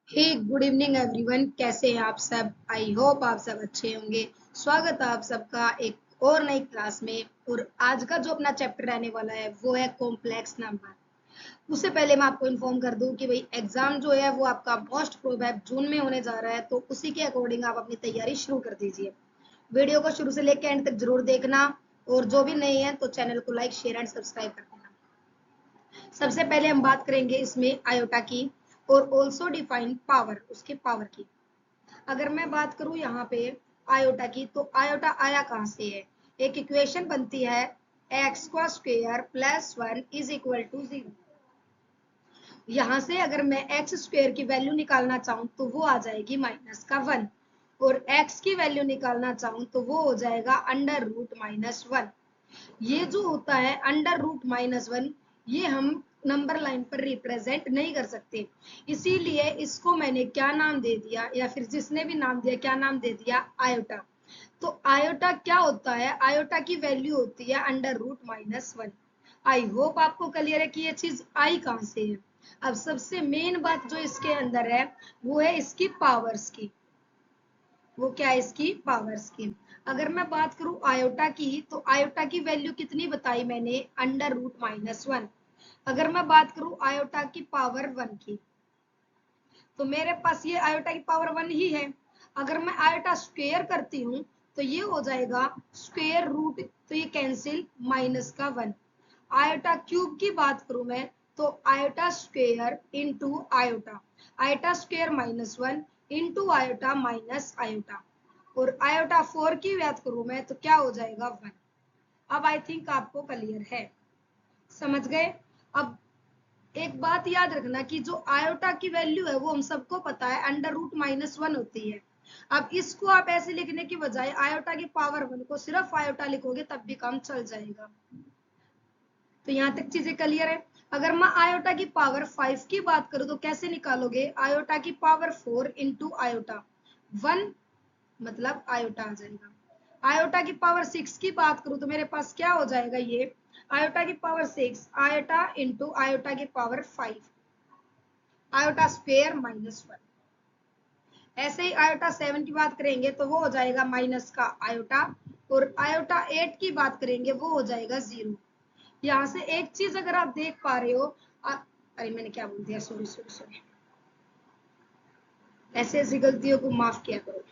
हे good evening everyone, कैसे हैं आप सब। आई होप आप सब अच्छे होंगे। स्वागत है आप सबका एक और नई क्लास में। और आज का जो अपना चैप्टर रहने वाला है वो है कॉम्प्लेक्स नंबर। उससे पहले मैं आपको इन्फॉर्म कर दूं कि भाई एग्जाम जो है वो आपका मोस्ट प्रोबेब जून में होने जा रहा है, तो उसी के अकॉर्डिंग आप अपनी तैयारी शुरू कर दीजिए। वीडियो को शुरू से लेकर एंड तक जरूर देखना, और जो भी नए हैं तो चैनल को लाइक शेयर एंड सब्सक्राइब कर देना। सबसे पहले हम बात करेंगे इसमें आयोटा की और ऑल्सो डिफाइन पावर, उसके पावर की। अगर मैं बात करूं यहाँ पे आयोटा की, तो आयोटा आया कहाँ से है। एक इक्वेशन बनती है एक्स का square plus 1 is equal to 0। यहाँ से अगर मैं एक्स स्क्वायर की वैल्यू निकालना चाहूँ तो वो आ जाएगी -1, और एक्स की वैल्यू निकालना चाहूँ तो वो हो जाएगा √-1। ये जो होता है √-1, ये हम नंबर लाइन पर रिप्रेजेंट नहीं कर सकते, इसीलिए इसको मैंने क्या नाम दे दिया, या फिर जिसने भी नाम दिया क्या नाम दे दिया, आयोटा। तो आयोटा क्या होता है, आयोटा की वैल्यू होती है √-1। आई होप आपको क्लियर है कि ये चीज आई कहां से है। अब सबसे मेन बात जो इसके अंदर है वो है इसकी पावर्स की। वो क्या है, इसकी पावर्स की। अगर मैं बात करूं आयोटा की, तो आयोटा की वैल्यू कितनी बताई मैंने, √-1। अगर मैं बात करूं आयोटा की पावर 1 की, तो मेरे पास ये आयोटा की पावर 1 ही है। अगर मैं आयोटा स्क्वायर करती हूँ तो ये हो जाएगा स्क्वायर रूट, तो ये कैंसिल -1। आयोटा क्यूब की बात करूं मैं, तो iota square into iota, iota square -1 into iota minus iota. और आयोटा 4 की बात करूं मैं तो क्या हो जाएगा 1। अब आई थिंक आपको क्लियर है, समझ गए। अब एक बात याद रखना कि जो आयोटा की वैल्यू है वो हम सबको पता है √-1 होती है। अब इसको आप ऐसे लिखने की बजाय आयोटा की पावर 1 को सिर्फ आयोटा लिखोगे तब भी काम चल जाएगा। तो यहाँ तक चीजें क्लियर है। अगर मैं आयोटा की पावर 5 की बात करूं तो कैसे निकालोगे, आयोटा की पावर 4 इंटू आयोटा 1, मतलब आयोटा आ जाएगा। आयोटा की पावर 6 की बात करूं तो मेरे पास क्या हो जाएगा, ये आयोटा की पावर 6 आयोटा इंटू आयोटा की पावर 5, आयोटा स्क्वायर -1। ऐसे ही आयोटा 7 की बात करेंगे तो वो हो जाएगा माइनस का आयोटा, और आयोटा 8 की बात करेंगे वो हो जाएगा 0। यहाँ से एक चीज अगर आप देख पा रहे हो, अरे मैंने क्या बोल दिया, सॉरी सॉरी सॉरी, ऐसे ऐसी गलतियों को माफ किया करो।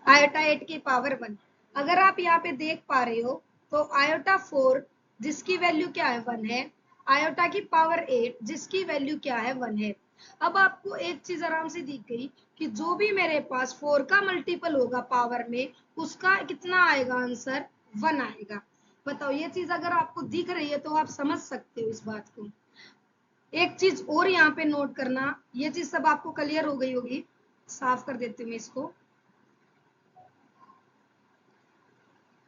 आयोटा 8 की पावर 1, अगर आप यहाँ पे देख पा रहे हो तो आयोटा 4 जिसकी वैल्यू क्या है 1 है, आयोटा की पावर 8 जिसकी वैल्यू क्या है 1 है। अब आपको एक चीज आराम से दिख गई कि जो भी मेरे पास 4 का मल्टीपल होगा पावर में, उसका कितना आएगा आंसर, 1 आएगा। बताओ, ये चीज अगर आपको दिख रही है तो आप समझ सकते हो इस बात को। एक चीज और यहाँ पे नोट करना, ये चीज सब आपको क्लियर हो गई होगी, साफ कर देती हूँ मैं इसको।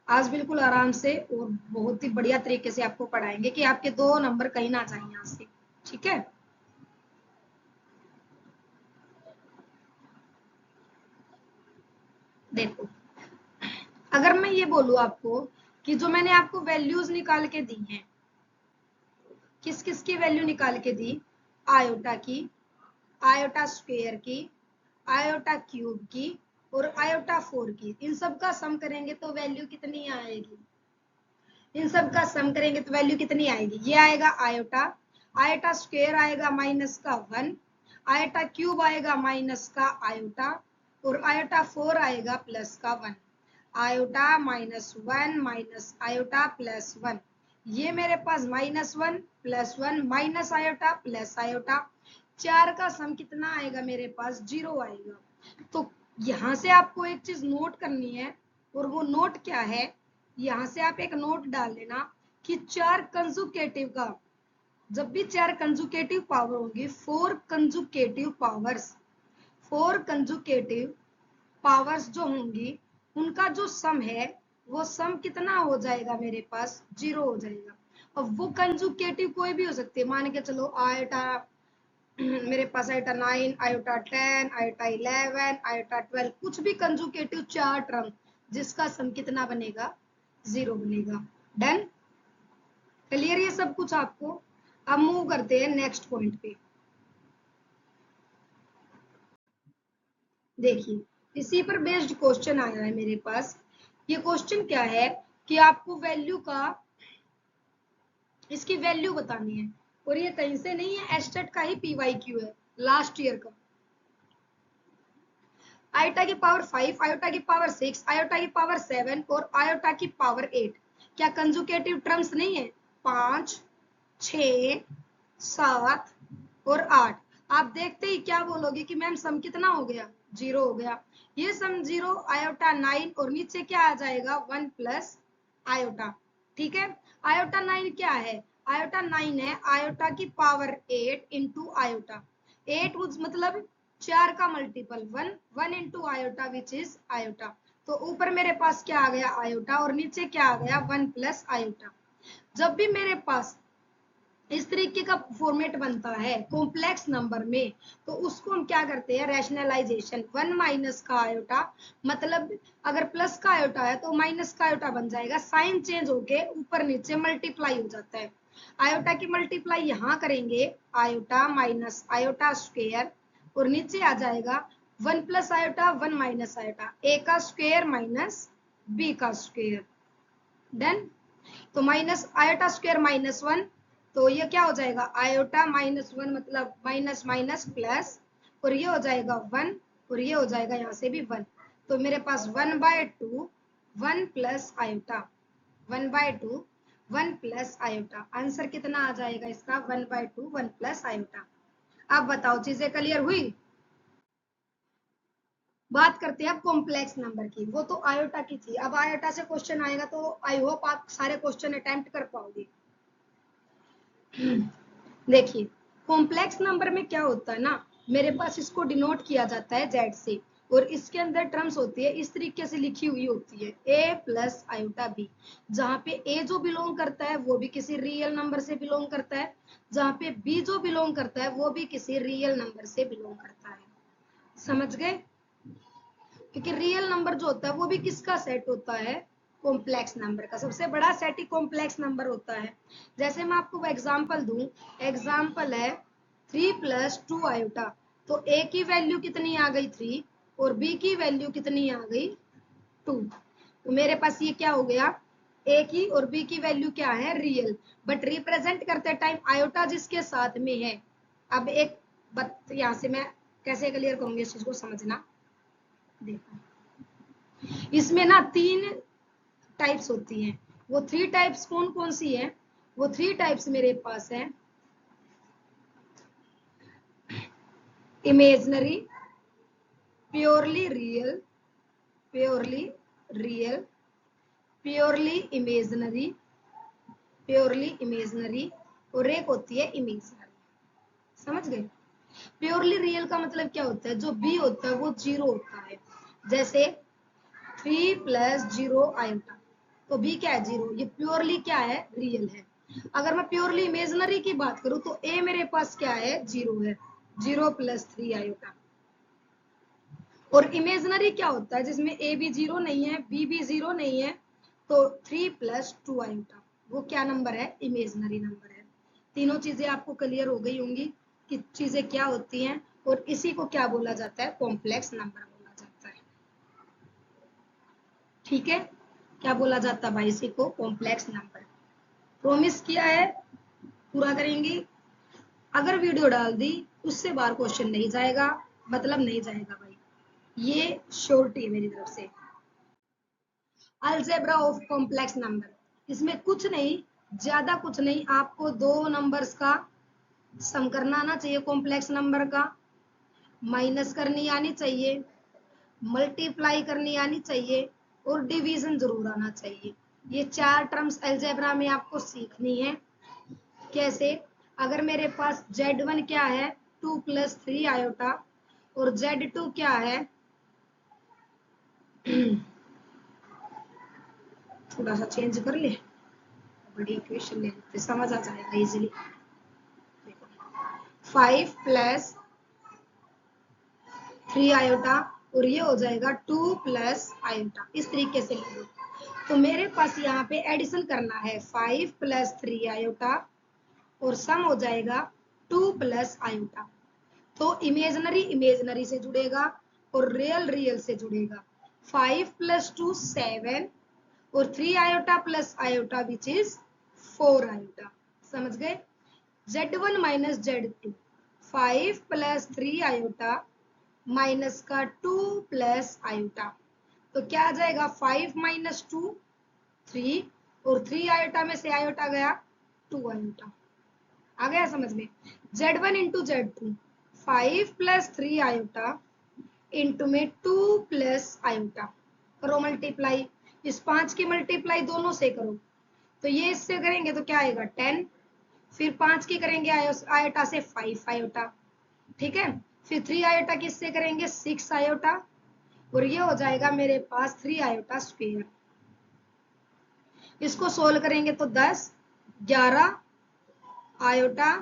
आज बिल्कुल आराम से और बहुत ही बढ़िया तरीके से आपको पढ़ाएंगे कि आपके 2 नंबर कहीं ना जाए यहाँ से, ठीक है। देखो, अगर मैं ये बोलूं आपको कि जो मैंने आपको वैल्यूज निकाल के दी हैं, किस किस की वैल्यू निकाल के दी, आयोटा की, आयोटा स्क्वायर की, आयोटा क्यूब की, और आयोटा 4 की, इन सब का सम करेंगे तो वैल्यू कितनी आएगी, इन सब का सम करेंगे तो वैल्यू कितनी आएगी, ये आएगा आयोटा, आयोटा स्क्वायर आएगा -1, आयोटा क्यूब आएगा माइनस का आयोटा, और आयोटा 4 आएगा +1। आयोटा -1 माइनस आयोटा +1, ये मेरे पास -1 +1 माइनस आयोटा प्लस आयोटा, 4 का सम कितना आएगा मेरे पास, 0 आएगा। तो यहाँ से आपको एक चीज नोट करनी है, और वो नोट क्या है, यहाँ से आप एक नोट डाल लेना कि 4 कंजुकेटिव का, जब भी 4 कंजुकेटिव पावर होंगी, 4 कंजुकेटिव पावर्स, 4 कंजुकेटिव पावर्स जो होंगी उनका जो सम है वो सम कितना हो जाएगा मेरे पास, 0 हो जाएगा। अब वो कंजुकेटिव कोई भी हो सकती है, मान के चलो आयोटा मेरे पास आयोटा 9, आयोटा 10, आयोटा 11, आयोटा 12, कुछ भी कंजुकेटिव 4 टर्म जिसका सम कितना बनेगा, 0 बनेगा। डन, क्लियर ये सब कुछ आपको। अब मूव करते हैं नेक्स्ट पॉइंट पे। देखिए इसी पर बेस्ड क्वेश्चन आया है मेरे पास। ये क्वेश्चन क्या है कि आपको वैल्यू का, इसकी वैल्यू बतानी है, और ये कहीं से नहीं है, एस्टेट का ही पीवाईक्यू है लास्ट ईयर का। आयोटा की पावर 5, आयोटा की पावर 6, आयोटा की पावर 7 और आयोटा की पावर 8 क्या कंजुकेटिव टर्म्स नहीं है? 5, 6, 7 और 8। आप देखते ही क्या बोलोगे कि मैम सम कितना हो गया? 0 हो गया। ये सम 0, आयोटा 9 और नीचे क्या आ जाएगा? 1 प्लस आयोटा। ठीक है, आयोटा 9 क्या है? आयोटा 9 है आयोटा की पावर 8 इंटू आयोटा। 8 मतलब 4 का multiple 1, 1 into iota which is iota. तो ऊपर मेरे पास क्या आ गया? आयोटा, और नीचे क्या आ गया? 1 प्लस आयोटा। जब भी मेरे पास इस तरीके का फॉर्मेट बनता है कॉम्प्लेक्स नंबर में, तो उसको हम क्या करते हैं? रैशनलाइजेशन। 1 माइनस का आयोटा, मतलब अगर प्लस का आयोटा है तो माइनस का आयोटा बन जाएगा, साइन चेंज होके ऊपर नीचे मल्टीप्लाई हो जाता है। आयोटा की मल्टीप्लाई यहाँ करेंगे, आयोटा माइनस आयोटा स्क्वायर, और नीचे आ जाएगा 1 प्लस आयोटा 1 माइनस आयोटा, ए का स्क्वायर माइनस बी का स्क्वायर। डन। तो माइनस आयोटा स्क्वायर माइनस 1, तो ये क्या हो जाएगा? आयोटा माइनस 1 मतलब माइनस माइनस प्लस, और ये हो जाएगा 1, और ये हो जाएगा यहाँ से भी 1। तो मेरे पास 1/2 1 plus iota, 1/2 1 plus iota. Answer कितना आ जाएगा इसका? 1/2 1 प्लस आयोटा। अब बताओ चीजें क्लियर हुई? बात करते हैं अब कॉम्प्लेक्स नंबर की। वो तो आयोटा की थी, अब आयोटा से क्वेश्चन आएगा, तो आई होप आप सारे क्वेश्चन अटेम्प्ट कर पाओगे। देखिए कॉम्प्लेक्स नंबर में क्या होता है ना, मेरे पास इसको डिनोट किया जाता है जेड से, और इसके अंदर टर्म्स होती है इस तरीके से लिखी हुई होती है, ए प्लस आयोटा बी, जहाँ पे ए जो बिलोंग करता है वो भी किसी रियल नंबर से बिलोंग करता है, जहाँ पे बी जो बिलोंग करता है वो भी किसी रियल नंबर से बिलोंग करता है। समझ गए? क्योंकि रियल नंबर जो होता है वो भी किसका सेट होता है? कॉम्प्लेक्स नंबर का। सबसे बड़ा सेट ही कॉम्प्लेक्स नंबर होता है। जैसे मैं आपको एग्जांपल दूं, एग्जांपल है 3 प्लस 2 आयोटा, तो ए की वैल्यू कितनी आ गई? 3, और बी की वैल्यू कितनी आ गई? 2। तो मेरे पास ये क्या हो गया? ए की और बी की वैल्यू क्या है? रियल, बट रिप्रेजेंट करते टाइम आयोटा जिसके साथ में है। अब एक बात यहाँ से मैं कैसे क्लियर करूंगी इस चीज को, समझना। देखो इसमें ना 3 टाइप्स होती हैं। वो 3 टाइप्स कौन कौन सी है? वो 3 टाइप्स मेरे पास है, imaginary, purely real, purely real, purely imaginary, purely imaginary, और एक होती है इमेजनरी। समझ गए? प्योरली रियल का मतलब क्या होता है? जो बी होता है वो 0 होता है। जैसे 3 प्लस 0 आयोटा, तो बी क्या है? 0। ये प्योरली क्या है? रियल है। अगर मैं प्योरली इमेजनरी की बात करूं तो ए मेरे पास क्या है? 0 है, 0 प्लस 3 आयोटा। और इमेजनरी क्या होता है? जिसमें ए भी 0 नहीं है, बी भी 0 नहीं है, तो 3 प्लस 2 आयोटा, वो क्या नंबर है? इमेजनरी नंबर है। तीनों चीजें आपको क्लियर हो गई होंगी कि चीजें क्या होती हैं, और इसी को क्या बोला जाता है? कॉम्प्लेक्स नंबर बोला जाता है। ठीक है, क्या बोला जाता है भाई इसी को? Complex number. प्रॉमिस किया है पूरा करेंगे। अगर वीडियो डाल दी उससे बाहर क्वेश्चन नहीं जाएगा, मतलब नहीं जाएगा भाई, ये श्योरिटी है मेरी तरफ से। अलजेब्रा ऑफ कॉम्प्लेक्स नंबर, इसमें कुछ नहीं, ज्यादा कुछ नहीं, आपको 2 नंबर्स का सम करना आना चाहिए, कॉम्प्लेक्स नंबर का माइनस करनी आनी चाहिए, मल्टीप्लाई करनी आनी चाहिए, और डिवीजन जरूर आना चाहिए। ये 4 टर्म्स अलजेब्रा में आपको सीखनी है। कैसे? अगर मेरे पास Z1 क्या है? 2 प्लस 3 आयोटा, और Z2 क्या है? थोड़ा सा चेंज कर ले, बड़ी इक्वेशन ले लेते, समझ आ जाएगा इजीली। 5 प्लस 3 आयोटा, और ये हो जाएगा 2 प्लस आयोटा, इस तरीके से ले लो। तो मेरे पास यहाँ पे एडिशन करना है 5 प्लस 3 आयोटा, और सम हो जाएगा 2 प्लस आयोटा। तो इमेजनरी इमेजनरी से जुड़ेगा, और रियल रियल से जुड़ेगा। 5 + 2 7 और 3 iota plus iota which is 4 iota. समझ गए? Z1 minus Z2 5 + 3 iota minus का 2 + आयोटा, तो क्या आ जाएगा 5 - 2 3 और 3 आयोटा में से आयोटा गया 2 आयोटा। आ गया समझ में? Z1 × Z2 5 + 3 आयोटा इंटू में 2 + आयोटा, करो मल्टीप्लाई। इस 5 की मल्टीप्लाई दोनों से करो, तो ये इससे करेंगे तो क्या आएगा 10, फिर 5 की करेंगे आयोटा से 5 आयोटा, ठीक है। फिर 3 आयोटा किससे करेंगे 6 आयोटा, और ये हो जाएगा मेरे पास 3 आयोटा स्क्वायर। इसको सोल्व करेंगे तो 10 11 आयोटा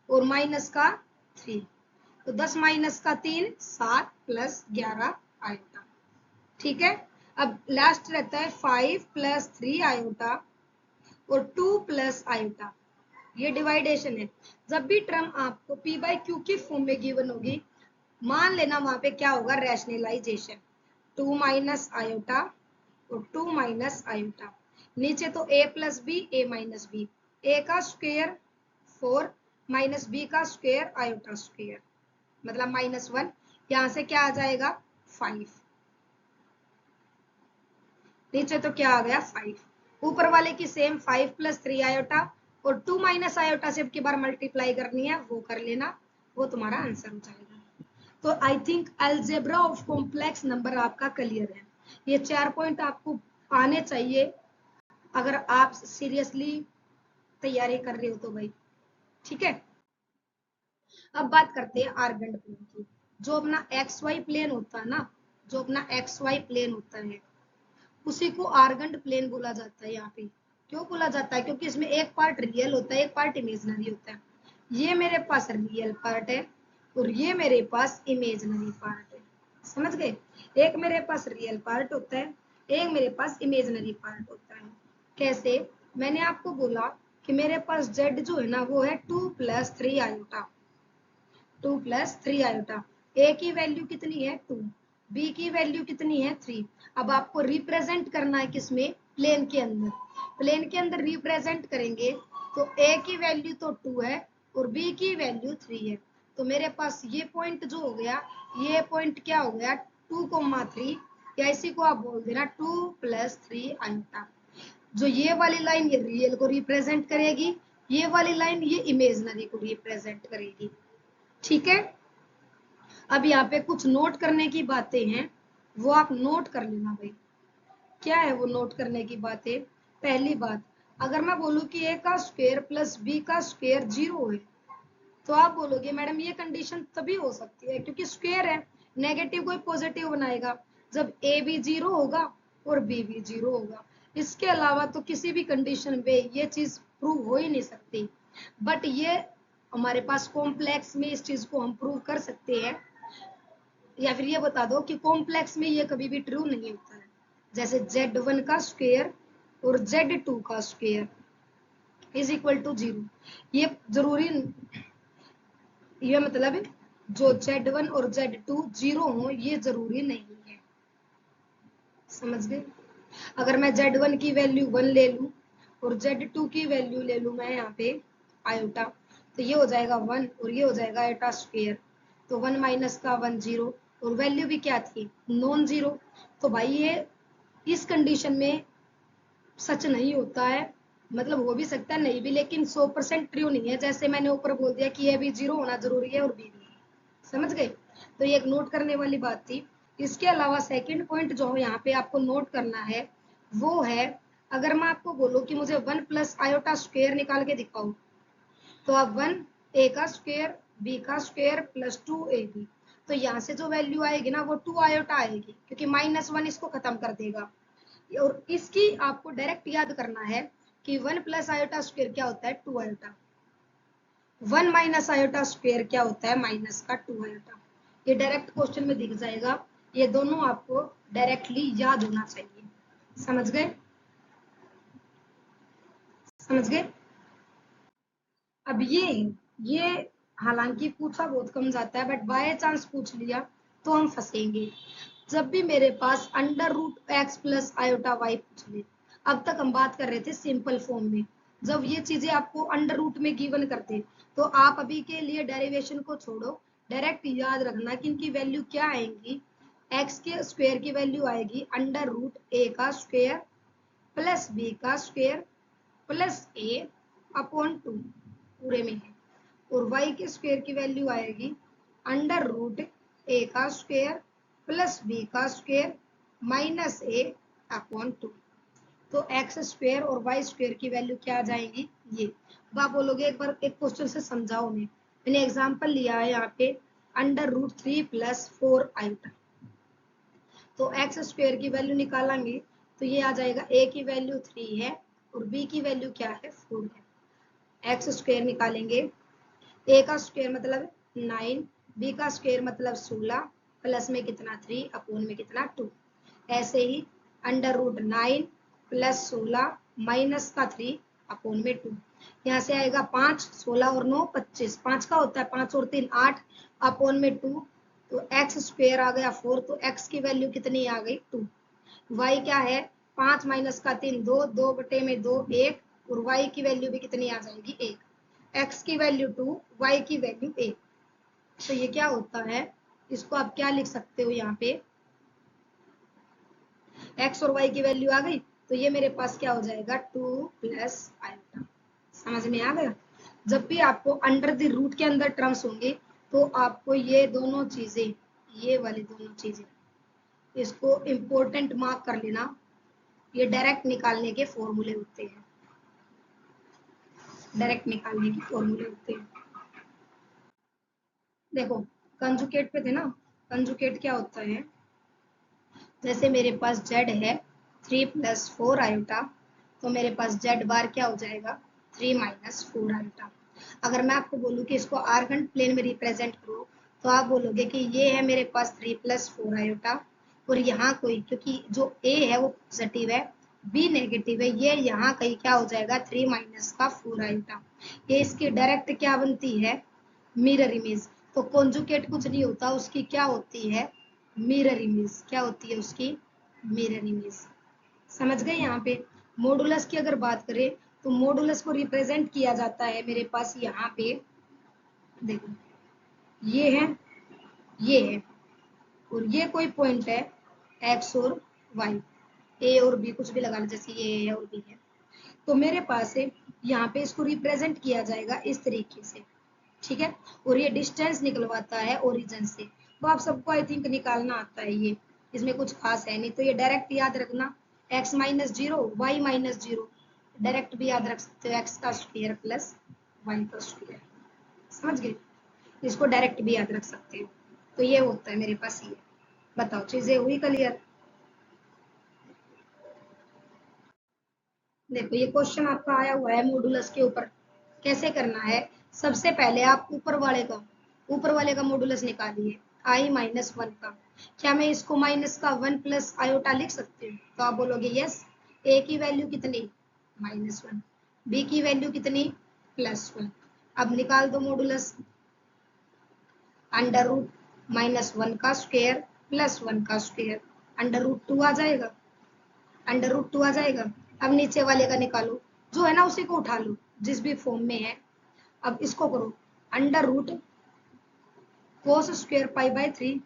और माइनस का 3, तो 10 माइनस का 3 7 + 11 आयोटा, ठीक है। अब लास्ट रहता है 5 + 3 आयोटा और 2 + आयोटा, ये डिवाइडेशन है। जब भी टर्म आपको p/q की फॉर्म में गिवन होगी, मान लेना वहां पे क्या होगा रैशनलाइजेशन, 2 - आयोटा और 2 - आयोटा, नीचे तो a + b a - b, a का स्क्वायर 4 - b का स्क्वायर आयोटा स्क्वायर, मतलब -1, यहां से क्या आ जाएगा 5, नीचे तो क्या आ गया 5, ऊपर वाले की सेम 5 + 3 आयोटा और 2 - आयोटा से अब की बार मल्टीप्लाई करनी है, वो कर लेना, वो तुम्हारा आंसर हो जाएगा। तो I think algebra of complex number आपका क्लियर है। ये 4 पॉइंट आपको आने चाहिए अगर आप सीरियसली तैयारी कर रहे हो तो भाई, ठीक है। अब बात करते हैं आर्गेंट प्लेन की। जो अपना एक्स वाई प्लेन होता है ना, जो अपना एक्स वाई प्लेन होता है उसी को आर्गेंट प्लेन बोला जाता है। यहाँ पे क्यों बोला जाता है, क्योंकि इसमें एक पार्ट रियल होता है, एक पार्ट इमेजनरी होता है। ये मेरे पास रियल पार्ट है और ये मेरे पास इमेजनरी पार्ट है, समझ गए। एक मेरे पास रियल पार्ट होता है, एक मेरे पास इमेजनरी पार्ट होता है। कैसे? मैंने आपको बोला कि मेरे पास z जो है ना वो है 2 + 3 आयोटा, 2 + 3 आयोटा। a की वैल्यू कितनी है 2, b की वैल्यू कितनी है 3। अब आपको रिप्रेजेंट करना है किसमें, प्लेन के अंदर। प्लेन के अंदर रिप्रेजेंट करेंगे तो a की वैल्यू तो 2 है और b की वैल्यू 3 है, तो मेरे पास ये पॉइंट जो हो गया, ये पॉइंट क्या हो गया 2,3, या इसी को आप बोल देना 2 + 3 आयोटा। जो ये वाली लाइन ये रियल को रिप्रेजेंट करेगी, ये वाली लाइन ये इमेजनरी को रिप्रेजेंट करेगी, ठीक है। अब यहाँ पे कुछ नोट करने की बातें हैं, वो आप नोट कर लेना भाई। क्या है वो नोट करने की बातें? पहली बात, अगर मैं बोलूं कि a का स्क्वायर प्लस b का स्क्वायर 0 है, तो आप बोलोगे मैडम ये कंडीशन तभी हो सकती है क्योंकि स्क्वायर है, नेगेटिव कोई पॉजिटिव बनाएगा जब a भी 0 होगा और b भी 0 होगा। इसके अलावा तो किसी भी कंडीशन पे ये चीज प्रूव हो ही नहीं सकती। बट ये हमारे पास कॉम्प्लेक्स में इस चीज को हम प्रूव कर सकते हैं, या फिर ये बता दो कि कॉम्प्लेक्स में ये कभी भी ट्रू नहीं होता है। जैसे Z1 का स्क्वायर और Z2 का स्क्वायर इज इक्वल टू 0, ये जरूरी, ये मतलब जो Z1 और Z2 0 हो ये जरूरी नहीं है, समझ गए। अगर मैं Z1 की वैल्यू 1 ले लूं और Z2 की वैल्यू ले लूं मैं यहाँ पे आयोटा, तो ये हो जाएगा 1 और ये हो जाएगा आयोटा स्क्वायर, तो 1 माइनस का 1 0 और वैल्यू भी क्या थी नॉन जीरो। तो भाई ये इस कंडीशन में सच नहीं होता है, मतलब हो भी सकता है नहीं भी, लेकिन 100% ट्रू नहीं है। जैसे मैंने ऊपर बोल दिया कि ये भी 0 होना जरूरी है और बी भी, समझ गए। तो ये एक नोट करने वाली बात थी। इसके अलावा सेकंड पॉइंट जो यहाँ पे आपको नोट करना है वो है, अगर मैं आपको बोलूं कि मुझे 1 + आयोटा स्क्वायर निकाल के दिखाओ, तो अब 1 a का स्क्वायर b का स्क्वायर प्लस 2ab, तो यहाँ से जो वैल्यू आएगी ना वो 2 आयोटा आएगी क्योंकि -1 इसको खत्म कर देगा। और इसकी आपको डायरेक्ट याद करना है कि 1 + आयोटा स्क्वायर क्या होता है 2 आयोटा, 1 - आयोटा स्क्वायर क्या होता है माइनस का 2 आयोटा। ये डायरेक्ट क्वेश्चन में दिख जाएगा, ये दोनों आपको डायरेक्टली याद होना चाहिए, समझ गए, समझ गए। अब ये हालांकि पूछा बहुत कम जाता है, बट बाय चांस पूछ लिया तो हम फंसेंगे। जब भी मेरे पास under root X plus iota Y पूछ ले, अब तक हम बात कर रहे थे सिंपल फॉर्म में, जब ये चीजें आपको अंडर रूट में गिवन करते तो आप अभी के लिए डेरिवेशन को छोड़ो, डायरेक्ट याद रखना कि इनकी वैल्यू क्या आएंगी। एक्स के स्क्वायर की वैल्यू आएगी अंडर रूट ए का स्क्वायर प्लस बी का स्क्वायर प्लस ए अपॉन 2 पूरे में है, और y के स्क्वायर की वैल्यू आएगी अंडर रूट ए का स्क्वायर प्लस बी का स्क्वायर माइनस ए अपॉन 2। तो एक्स स्क्वायर और वाई स्क्वायर की वैल्यू क्या आ जाएगी ये। अब आप बोलोगे एक बार एक क्वेश्चन से समझाओ, मैंने एग्जांपल लिया है यहाँ पे अंडर रूट 3 प्लस 4 आयोटा। तो एक्स स्क्वायर की वैल्यू निकालेंगे तो ये आ जाएगा ए की वैल्यू 3 है और बी की वैल्यू क्या है 4 है। एक्स स्क्वायर निकालेंगे, ए का स्क्वायर मतलब 9, बी का स्क्वायर मतलब 16, प्लस में कितना 3 अपोन में कितना 2। ऐसे ही अंडर रूट 9 प्लस 16 माइनस का 3 अपोन में 2। यहाँ से आएगा 5, 16 और 9 25, 5 का होता है 5 और 3 8 अपोन में 2। तो एक्स स्क्वायर आ गया 4, तो एक्स की वैल्यू कितनी आ गई 2। वाई क्या है 5 माइनस का 3 2, 2 बटे में 2 1, और वाई की वैल्यू भी कितनी आ जाएगी 1। एक्स की वैल्यू 2, वाई की वैल्यू 1। तो ये क्या होता है, इसको आप क्या लिख सकते हो, यहाँ पे एक्स और वाई की वैल्यू आ गई तो ये मेरे पास क्या हो जाएगा 2 प्लस आयोटा। समझ में आ गया। जब भी आपको अंडर द रूट के अंदर टर्म्स होंगे तो आपको ये दोनों चीजें, ये वाली दोनों चीजें, इसको इंपॉर्टेंट मार्क कर लेना। ये डायरेक्ट निकालने के फॉर्मूले होते हैं, डायरेक्ट निकालने के फॉर्मूले होते हैं। देखो कंजुगेट पे थे ना, कंजुगेट क्या होता है, जैसे मेरे पास z है 3 प्लस 4 आयोटा, तो मेरे पास z बार क्या हो जाएगा 3 माइनस 4 आयोटा। अगर मैं आपको बोलूँ कि इसको आर्गन प्लेन में रिप्रेजेंट करो तो आप बोलोगे कि ये है मेरे पास 3 प्लस 4 आयोटा, और यहाँ कोई, क्योंकि जो a है वो पॉजिटिव है b नेगेटिव है, ये यहाँ कहीं क्या हो जाएगा 3 माइनस का 4 आयोटा। ये इसकी डायरेक्ट क्या बनती है मिरर इमेज। तो कॉन्जुगेट कुछ नहीं होता, उसकी क्या होती है मिरर इमेज। क्या होती है उसकी मिरर इमेज। समझ गए। यहाँ पे मॉडुलस की अगर बात करें तो मॉडुलस को रिप्रेजेंट किया जाता है मेरे पास यहाँ पे, देखो ये है, ये है, और ये कोई पॉइंट है एक्स और वाई, ए और बी कुछ भी लगा लो, जैसे ये है और बी है, तो मेरे पास है यहाँ पे इसको रिप्रेजेंट किया जाएगा इस तरीके से, ठीक है। और ये डिस्टेंस निकलवाता है ओरिजिन से, तो आप सबको आई थिंक निकालना आता है ये, इसमें कुछ खास है नहीं। तो ये डायरेक्ट याद रखना x minus 0 Y minus 0, direct भी याद रख सकते हो x का स्क्वायर प्लस वाई का स्क्वायर। समझ गए, इसको डायरेक्ट भी याद रख सकते हो। तो ये होता है मेरे पास ये। बताओ चीजें हुई क्लियर। देखो ये क्वेश्चन आपका आया हुआ है मॉडुलस के ऊपर, कैसे करना है। सबसे पहले आप ऊपर वाले का मॉडुलस निकालिए i माइनस 1 का। क्या मैं इसको माइनस का 1 प्लस आयोटा लिख सकती हूँ, तो आप बोलोगे यस। a की वैल्यू कितनी -1, b की वैल्यू कितनी +1। अब निकाल दो मॉडुलस, अंडर रूट -1 का स्क्वायर प्लस 1 का स्क्वायर, अंडर रूट 2 आ जाएगा, अंडर रूट 2 आ जाएगा। अब नीचे वाले का निकालो, जो है ना उसी को उठा लो जिस भी फॉर्म में है। अब इसको करो under root cos square pi by 3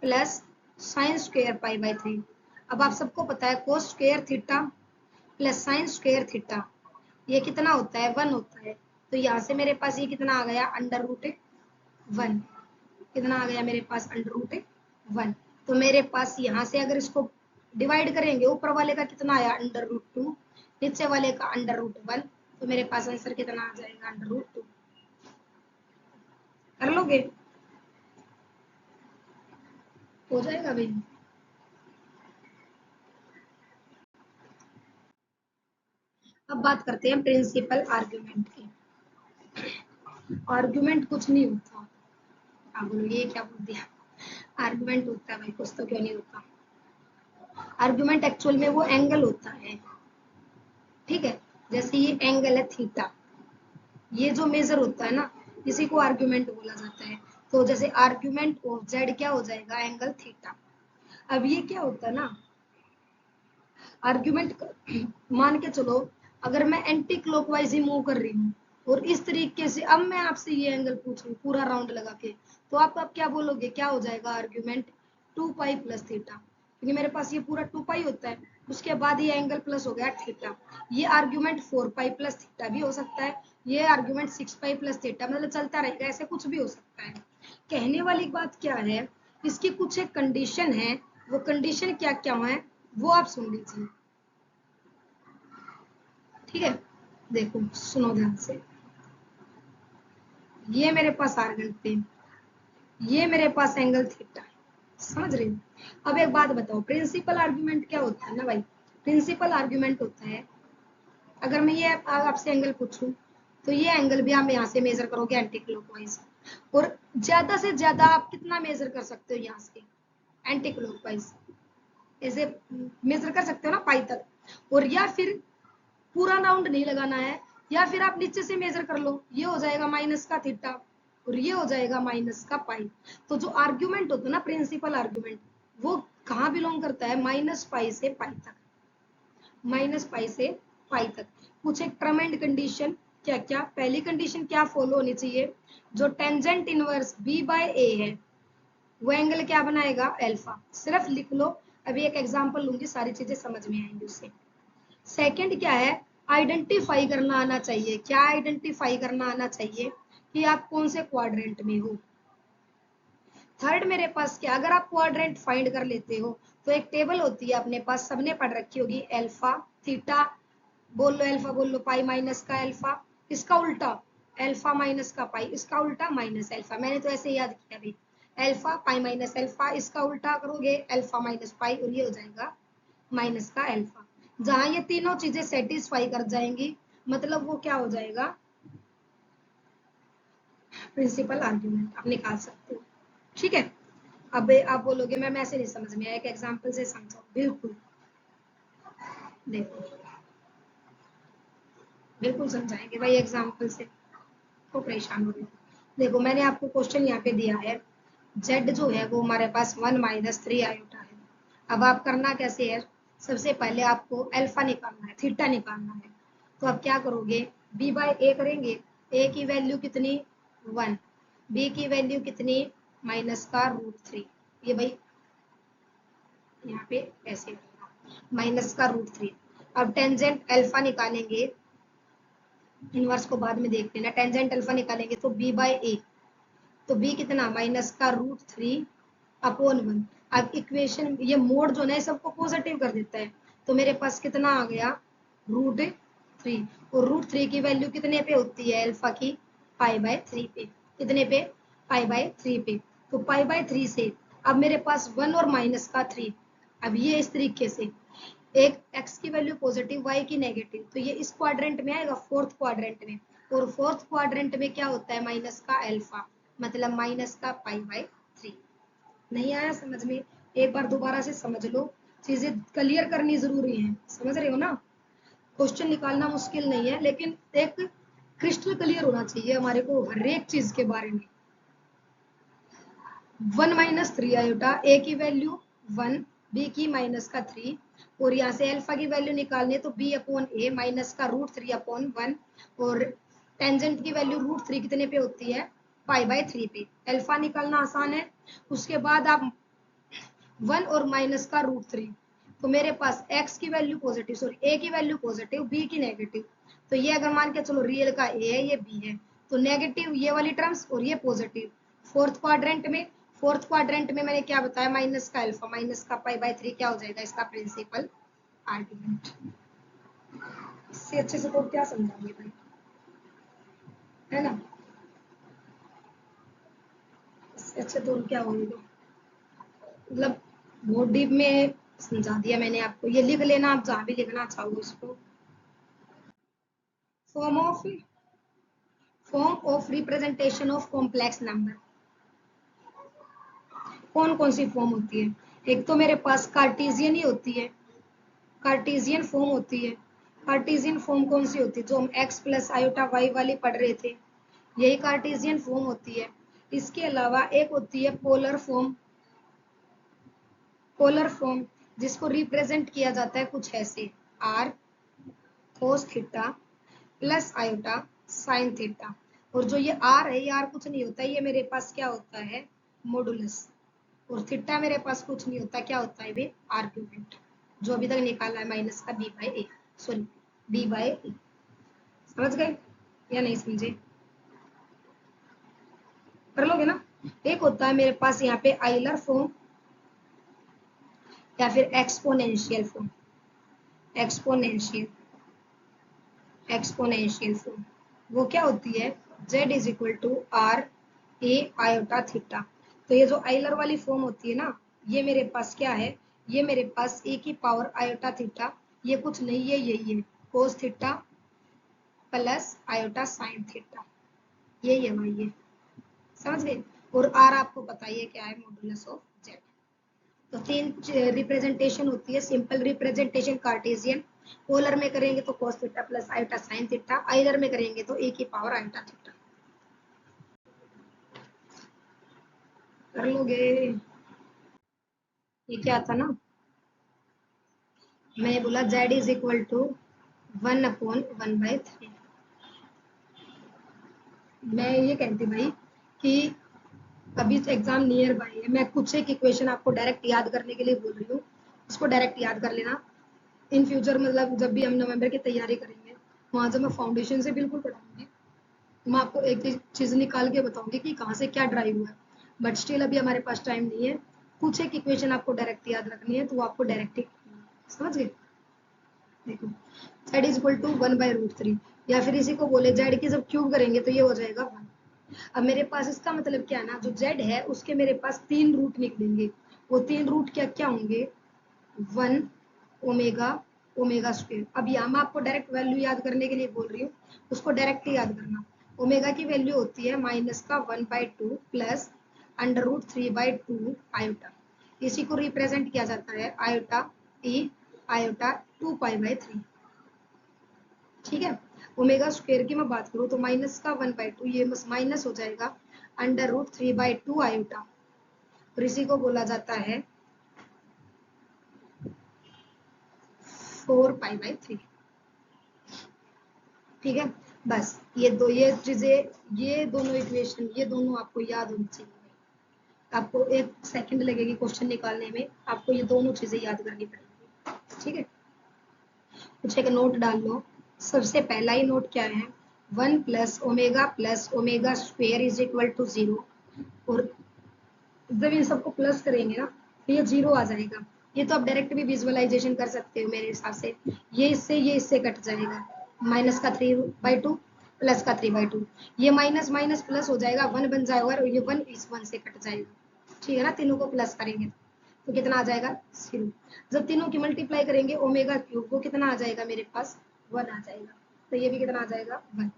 plus sine square pi by 3। अब आप सबको पता है cos square theta plus sine square theta ये कितना होता है 1 होता है। तो यहाँ से मेरे पास ये कितना आ गया अंडर रूट 1, कितना आ गया मेरे पास अंडर रूट 1। तो मेरे पास यहाँ से अगर इसको डिवाइड करेंगे, ऊपर वाले का कितना आया अंडर रूट 2, नीचे वाले का अंडर रूट 1, तो मेरे पास आंसर कितना आ जाएगा अंडर रूट 2। कर लोगे, हो जाएगा भाई। अब बात करते हैं प्रिंसिपल आर्ग्यूमेंट की। आर्ग्यूमेंट कुछ नहीं होता, आप बोलोगे ये क्या बोल दिया, आर्ग्यूमेंट होता है भाई, कुछ तो क्यों नहीं होता। आर्ग्यूमेंट एक्चुअल में वो एंगल होता है, ठीक है। जैसे ये एंगल है थीटा, ये जो मेजर होता है ना इसी को आर्ग्यूमेंट बोला जाता है। तो जैसे आर्ग्यूमेंट ऑफ जेड क्या हो जाएगा, एंगल थीटा। अब ये क्या होता है ना, आर्ग्यूमेंट मान के चलो अगर मैं एंटी क्लॉकवाइज ही मूव कर रही हूँ और इस तरीके से अब मैं आपसे ये एंगल पूछ रही हूँ पूरा राउंड लगा के, तो आप अब क्या बोलोगे, क्या हो जाएगा आर्ग्यूमेंट 2 पाई प्लस थीटा, क्योंकि मेरे पास ये पूरा 2 पाई होता है, उसके बाद ये एंगल प्लस हो गया थीटा। ये आर्ग्यूमेंट 4 पाई प्लस थीटा भी हो सकता है, ये आर्ग्यूमेंट 6 पाई प्लस थीटा, मतलब चलता रहेगा, ऐसे कुछ भी हो सकता है। कहने वाली बात क्या है, इसकी कुछ एक कंडीशन है, वो कंडीशन क्या क्या है वो आप सुन लीजिए, ठीक है। देखो सुनो ध्यान से, ये मेरे पास आर्गन पे, ये मेरे पास एंगल थीटा, समझ रहे हो। अब एक बात बताओ, प्रिंसिपल आर्गुमेंट क्या होता है ना भाई, प्रिंसिपल आर्गुमेंट होता है, अगर मैं ये आपसे एंगल पूछूं तो ये एंगल भी आप यहाँ से मेजर करोगे एंटी क्लॉकवाइज, और ज्यादा से ज्यादा आप कितना मेजर कर सकते हो यहाँ से एंटी क्लॉकवाइज, ऐसे मेजर कर सकते हो ना पाई तक, और या फिर पूरा राउंड नहीं लगाना है, या फिर आप नीचे से मेजर कर लो, ये हो जाएगा माइनस का थीटा और ये हो जाएगा माइनस का पाई। तो जो आर्ग्यूमेंट होता है ना प्रिंसिपल आर्ग्यूमेंट, वो कहाँ बिलोंग करता है, -पाई से पाई तक, -पाई से पाई तक। कुछ एक टर्म एंड कंडीशन, क्या क्या, पहली कंडीशन क्या फॉलो होनी चाहिए, जो टेंजेंट इनवर्स बी बाय ए है वो एंगल क्या बनाएगा, अल्फा। सिर्फ लिख लो, अभी एक एग्जांपल लूंगी, सारी चीजें समझ में आएंगी उससे। सेकंड क्या है, आइडेंटिफाई करना आना चाहिए, क्या आइडेंटिफाई करना आना चाहिए कि आप कौन से क्वाड्रेंट में हो। थर्ड मेरे पास क्या, अगर आप क्वाड्रेंट फाइंड कर लेते हो तो एक टेबल होती है अपने पास, सबने पढ़ रखी होगी, अल्फा थीटा बोल लो, अल्फा बोल लो, पाई माइनस का अल्फा, इसका उल्टा अल्फा माइनस का पाई, इसका उल्टा माइनस अल्फा, मैंने तो ऐसे याद किया भाई, अल्फा पाई माइनस अल्फा, इसका उल्टा करोगे अल्फा माइनस पाई और ये हो जाएगा माइनस का अल्फा। जहां ये तीनों चीजें सेटिस्फाई कर जाएंगी मतलब वो क्या हो जाएगा, प्रिंसिपल आर्ग्यूमेंट आप निकाल सकते हो, ठीक है। अब आप बोलोगे मैम ऐसे नहीं समझ में आया, एक एग्जांपल से समझाओ, बिल्कुल देखो, बिल्कुल समझाएंगे भाई एग्जांपल से, तो परेशान हो रहे हो। देखो मैंने आपको क्वेश्चन यहाँ पे दिया है, z जो है वो हमारे पास 1 - 3 आयोटा है। अब आप करना कैसे है, सबसे पहले आपको अल्फा निकालना है, थीटा निकालना है, तो आप क्या करोगे, b बाय ए करेंगे, a की वैल्यू कितनी 1, b की वैल्यू कितनी -√3, ये भाई यहाँ पे ऐसे -√3। अब टेंजेंट अल्फा निकालेंगे, इनवर्स को बाद में देख लेना, टेंजेंट अल्फा निकालेंगे तो b बाय ए, तो b कितना -√3 अपॉन 1। अब इक्वेशन ये मोड जो है सबको पॉजिटिव कर देता है, तो मेरे पास कितना आ गया √3, और √3 की वैल्यू कितने पे होती है अल्फा की, π/3 पे, कितने पे, π/3 पे, तो π/3 से अब मेरे पास 1 और माइनस का 3, अब ये इस तरीके से एक x की वैल्यू पॉजिटिव y की नेगेटिव, तो ये इस क्वाड्रेंट में आएगा, फोर्थ क्वाड्रेंट में, और फोर्थ क्वाड्रेंट में क्या होता है माइनस का अल्फा, मतलब माइनस का π/3। नहीं आया समझ में, एक बार दोबारा से समझ लो, चीजें क्लियर करनी जरूरी है, समझ रहे हो ना। क्वेश्चन निकालना मुश्किल नहीं है, लेकिन एक क्रिस्टल क्लियर होना चाहिए हमारे को हर एक चीज के बारे में। 1 - 3 आयोटा, ए की वैल्यू 1, बी की माइनस का 3, और यहाँ से अल्फा की वैल्यू निकालने तो b अपॉन ए माइनस का √3 अपॉन 1, और टेंजेंट की वैल्यू √3 कितने पे होती है, π/3 पे, अल्फा निकालना आसान है। उसके बाद आप 1 और माइनस का √3, तो मेरे पास x की वैल्यू पॉजिटिव, सॉरी a की वैल्यू पॉजिटिव, b की नेगेटिव, तो ये अगर मान के चलो रियल का a है ये b है, तो नेगेटिव ये वाली टर्म्स और ये पॉजिटिव। फोर्थ क्वाड्रेंट में मैंने क्या बताया, माइनस का अल्फा माइनस का π/3 क्या हो जाएगा, इसका प्रिंसिपल आर्गुमेंट। इससे अच्छे से तो क्या समझाएंगे भाई, है ना, इससे अच्छे तो क्या होगा, मतलब बहुत डीप में समझा दिया मैंने आपको, ये लिख लेना आप जहां भी लिखना चाहो इसको। Form of representation of complex number, कौन कौन सी फॉर्म होती है, एक तो मेरे पास कार्टेशियन ही होती है, कार्टेशियन फॉर्म होती है। कार्टेशियन फॉर्म कौन सी होती है, जो हम x प्लस आयोटा y वाली पढ़ रहे थे, यही कार्टेशियन फॉर्म होती है। इसके अलावा एक होती है पोलर फॉर्म जिसको रिप्रेजेंट किया जाता है कुछ ऐसे, R cos theta plus iota sine theta. और जो ये आर है, ये आर कुछ नहीं होता, ये मेरे पास क्या होता है, मॉडुलस। और थीटा मेरे पास कुछ नहीं होता, क्या होता है ये, आर्ग्यूमेंट, जो अभी तक निकाला है माइनस का B by A, sorry B by A. समझ गए या नहीं समझे, कर लोगे ना। एक होता है मेरे पास यहाँ पे आइलर फॉर्म या फिर एक्सपोनेंशियल फॉर्म, एक्सपोनेंशियल फॉर्म वो क्या होती है, z is equal to R e iota theta. तो ये जो आइलर वाली फॉर्म होती है ना, ये मेरे पास क्या है, ये मेरे पास ए की पावर आयोटा थीटा, ये कुछ नहीं है, यही है कोस theta plus iota sine theta, यही है भाई ये। समझ गए। और आर आपको बताइए क्या है, मॉडुलस ऑफ जेड। तो तीन रिप्रेजेंटेशन होती है, सिंपल रिप्रेजेंटेशन कार्टेशियन, पोलर में करेंगे तो cos theta plus iota sine theta, Euler में करेंगे तो ए की पावर आयोटा थीटा। कर लोगे, ये क्या था ना, मैं बोला z इज इक्वल टू 1/1/3। मैं ये कहती भाई कि अभी एग्जाम नियर बाई है, मैं कुछ एक इक्वेशन आपको डायरेक्ट याद करने के लिए बोल रही हूँ, उसको डायरेक्ट याद कर लेना। इन फ्यूचर मतलब जब भी हम नवंबर की तैयारी करेंगे, वहां जब मैं फाउंडेशन से बिल्कुल पढ़ाऊंगी, मैं आपको एक चीज निकाल के बताऊंगी कि कहाँ से क्या ड्राइव हुआ है। बट स्टिल अभी हमारे पास टाइम नहीं है, कुछ एक इक्वेशन आपको डायरेक्ट याद रखनी है, तो वो आपको डायरेक्ट ही समझ गए। देखो z इज इक्वल टू 1/√3, या फिर इसी को बोले z की जब क्यूब करेंगे तो ये हो जाएगा 1। अब मेरे पास इसका मतलब क्या है ना, जो z है उसके मेरे पास 3 रूट निकलेंगे, वो 3 रूट क्या क्या होंगे, 1 ओमेगा ओमेगा स्क्वायर। अब यहाँ मैं आपको डायरेक्ट वैल्यू याद करने के लिए बोल रही हूँ, उसको डायरेक्ट याद करना। ओमेगा की वैल्यू होती है माइनस का 1/2 प्लस √3/2 आयोटा, इसी को रिप्रेजेंट किया जाता है आयोटा ई आयोटा 2π/3। ठीक है। ओमेगा स्क्वायर की मैं बात करूँ तो माइनस का 1/2, ये माइनस हो जाएगा √3/2 आयोटा, और इसी को बोला जाता है 4π/3। ठीक है। बस ये चीजें, ये दोनों इक्वेशन, ये दोनों आपको याद होनी चाहिए। आपको 1 सेकंड लगेगी क्वेश्चन निकालने में, आपको ये दोनों चीजें याद करनी पड़ेगी। ठीक है। कुछ एक नोट डाल लो। सबसे पहला ही नोट क्या है, 1 plus omega square is equal to 0। और जब इन सबको प्लस करेंगे ना तो ये 0 आ जाएगा। ये तो आप डायरेक्ट भी विजुअलाइजेशन कर सकते हो मेरे हिसाब से, ये इससे कट जाएगा, माइनस का 3/2 प्लस का 3/2, ये माइनस माइनस प्लस हो जाएगा, 1 बन जाएगा, और ये 1 इस 1 से कट जाएगा। ठीक है ना, तीनों को प्लस करेंगे तो कितना आ जाएगा, 0। जब तीनों की मल्टीप्लाई करेंगे ओमेगा क्यूब, वो कितना आ जाएगा मेरे पास, 1 आ जाएगा। तो ये भी कितना आ जाएगा, 1।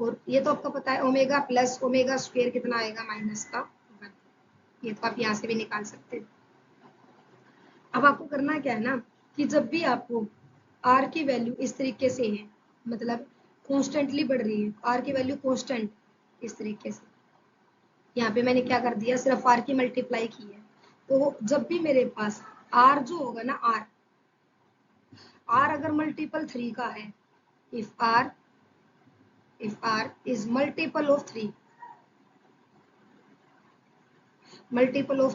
और ये तो आपको पता है ओमेगा प्लस ओमेगा स्क्वायर कितना आएगा, माइनस का 1। ये तो आप यहाँ से भी निकाल सकते हो। अब आपको करना क्या है ना, कि जब भी आपको आर की वैल्यू इस तरीके से है, मतलब कॉन्स्टेंटली बढ़ रही है, आर की वैल्यू कॉन्स्टेंट इस तरीके से, यहाँ पे मैंने क्या कर दिया, सिर्फ आर की मल्टीप्लाई की है। तो जब भी मेरे पास आर जो होगा ना, आर अगर मल्टीपल 3 का है, if R is multiple of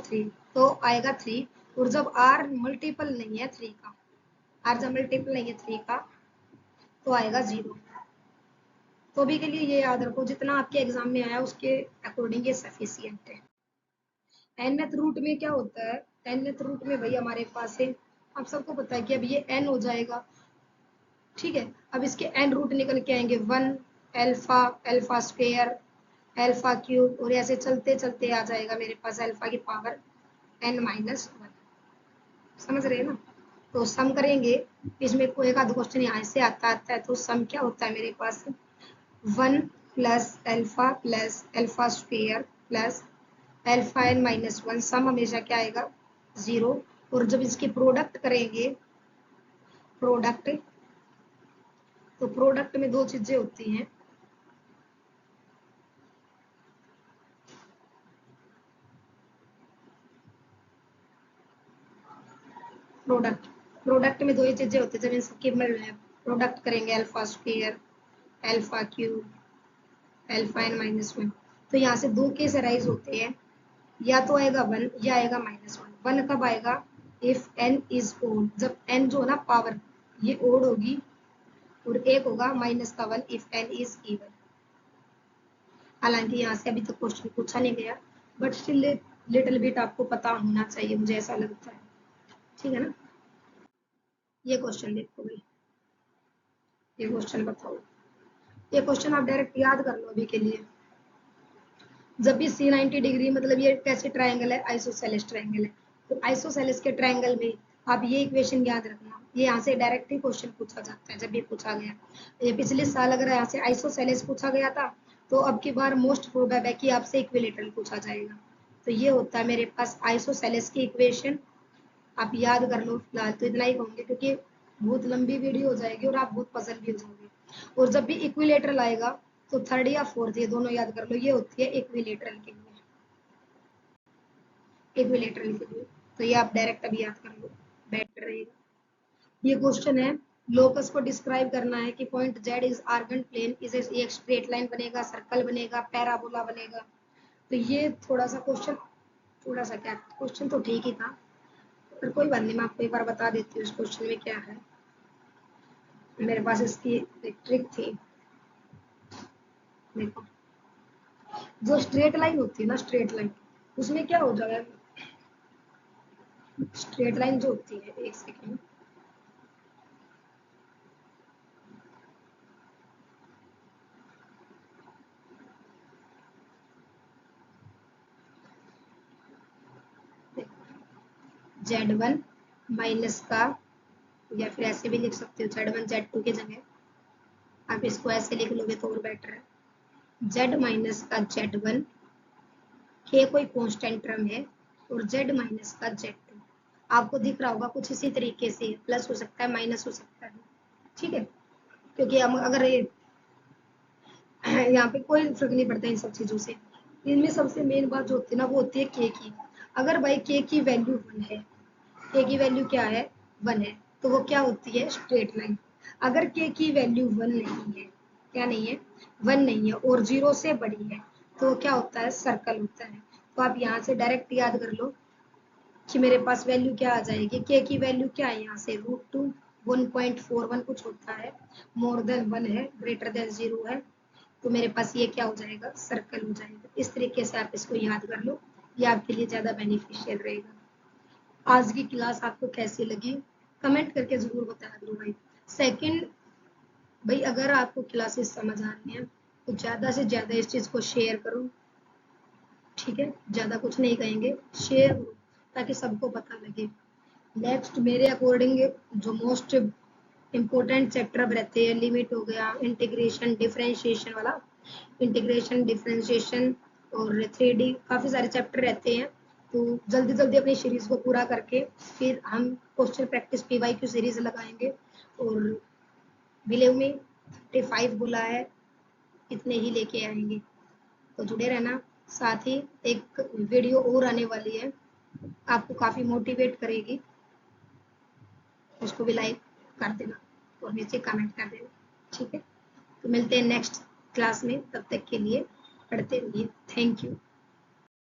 3 तो आएगा 3। और जब आर मल्टीपल नहीं है 3 का, आर जब मल्टीपल नहीं है 3 का तो आएगा 0। तो अभी के लिए ये याद रखो, जितना आपके एग्जाम में आया उसके अकॉर्डिंग ये सफिशियंट है। nth रूट में क्या होता है, nth रूट में भाई हमारे पास है, आप सबको पता है कि अब ये n हो जाएगा। ठीक है। अब इसके n रूट निकल के आएंगे 1 alpha, alpha square, alpha cube, और ऐसे चलते चलते आ जाएगा मेरे पास अल्फा की पावर n-1। समझ रहे हैं ना। तो सम करेंगे, इसमें कोई एक आधा क्वेश्चन यहाँ से आता है, तो सम क्या होता है मेरे पास, 1 plus alpha square plus alpha n-1, सम हमेशा क्या आएगा, 0। और जब इसकी प्रोडक्ट करेंगे, प्रोडक्ट, तो प्रोडक्ट में 2 चीजें होती हैं, प्रोडक्ट प्रोडक्ट में दो ही चीजें होती है, जब इन सबकी प्रोडक्ट करेंगे alpha square, alpha cube, alpha N minus one, तो यहाँ से दो केस अराइज होते हैं, या तो आएगा वन या आएगा माइनस वन। वन कब आएगा? इफ एन इज ओड, जब एन जो है ना पावर ये ओड होगी, और एक होगा माइनस का one if N is even. हालांकि यहाँ से अभी तक क्वेश्चन पूछा नहीं गया, बट स्टिल लिटिल बिट आपको पता होना चाहिए, मुझे ऐसा लगता है, ठीक है ना। ये क्वेश्चन देखो भाई, ये क्वेश्चन बताओ, ये क्वेश्चन आप डायरेक्ट याद कर लो अभी के लिए। जब भी सी 90 डिग्री, मतलब ये कैसे ट्राइंगल है? आइसोसेलेस ट्राइंगल है। तो आइसोसेलेस के ट्राइंगल में आप ये इक्वेशन याद रखना, ये यहाँ से डायरेक्ट ही क्वेश्चन पूछा जाता है। जब भी पूछा गया, ये पिछले साल अगर यहाँ से आइसोसेलेस पूछा गया था, तो अब की बार मोस्ट प्रोबेबल है कि आपसे इक्विलेटरल पूछा जाएगा। तो ये होता है मेरे पास आइसोसेलेस की इक्वेशन, आप याद कर लो। फिलहाल तो इतना ही कहूंगे, क्योंकि बहुत लंबी वीडियो हो जाएगी और आप बहुत पजल भी हो जाओगे। और जब भी इक्विलेटरल आएगा, तो थर्ड या फोर्थ, ये दोनों याद कर लो, ये होती है इक्विलेटरल के लिए, इक्विलेटरल के लिए। तो ये आप डायरेक्ट अभी याद कर लो, बेटर रहेगा। ये क्वेश्चन है, लोकस को डिस्क्राइब करना है कि point Z is Argand plane, इसे एक स्ट्रेट लाइन बनेगा, सर्कल बनेगा, पैराबोला बनेगा। तो ये थोड़ा सा क्वेश्चन, थोड़ा सा क्या क्वेश्चन तो ठीक ही था, पर कोई बात नहीं, मैं आपको एक बार बता देती हूँ इस क्वेश्चन में क्या है। मेरे पास इसकी एक ट्रिक थी। देखो, जो स्ट्रेट लाइन होती है ना, स्ट्रेट लाइन, उसमें क्या हो जाएगा? स्ट्रेट लाइन जो होती है, एक सेकेंड, Z1 माइनस का, या फिर ऐसे भी लिख सकते हो Z1 Z2 की जगह आप इसको ऐसे लिख लोगे तो और बेटर है। Z माइनस का Z1, के कोई कांस्टेंट टर्म है, और Z माइनस का Z2 आपको दिख रहा होगा कुछ इसी तरीके से, प्लस हो सकता है माइनस हो सकता है, ठीक है। क्योंकि हम अगर यहाँ पे कोई फर्क नहीं पड़ता इन सब चीजों से। इनमें सबसे मेन बात जो होती है ना, वो होती है के की। अगर भाई के की वैल्यू वन है, के की वैल्यू क्या है? वन है, तो वो क्या होती है? Straight line. अगर के की वैल्यू वन नहीं है, क्या नहीं है? वन नहीं है, और जीरो से बड़ी है, तो वो क्या होता है? सर्कल होता है। तो आप यहाँ से डायरेक्ट याद कर लो कि मेरे पास वैल्यू क्या आ जाएगी, के की वैल्यू क्या है यहाँ से? √2, 1.41 कुछ होता है, मोर देन वन है, ग्रेटर देन जीरो है, तो मेरे पास ये क्या हो जाएगा? सर्कल हो जाएगा। इस तरीके से आप इसको याद कर लो, ये आपके लिए ज्यादा बेनिफिशियल रहेगा। आज की क्लास आपको कैसी लगी कमेंट करके जरूर बता दो भाई। सेकंड भाई, अगर आपको क्लासेस समझ आ रही हैं तो ज्यादा से ज्यादा इस चीज को शेयर करो, ठीक है। ज्यादा कुछ नहीं कहेंगे, शेयर करो ताकि सबको पता लगे। नेक्स्ट मेरे अकॉर्डिंग जो मोस्ट इम्पोर्टेंट चैप्टर अब रहते हैं, लिमिट हो गया, इंटीग्रेशन डिफरेंशिएशन वाला, इंटीग्रेशन डिफरेंशिएशन, और 3D, काफी सारे चैप्टर रहते हैं। तो जल्दी जल्दी अपनी सीरीज को पूरा करके फिर हम क्वेश्चन प्रैक्टिस PYQ सीरीज लगाएंगे। और बिलीव में 35 बोला है, इतने ही लेके आएंगे, तो जुड़े रहना। साथ ही एक वीडियो और आने वाली है, आपको काफी मोटिवेट करेगी, उसको भी लाइक कर देना और नीचे कमेंट कर देना, ठीक है। तो मिलते हैं नेक्स्ट क्लास में, तब तक के लिए पढ़ते रहिए। Thank you.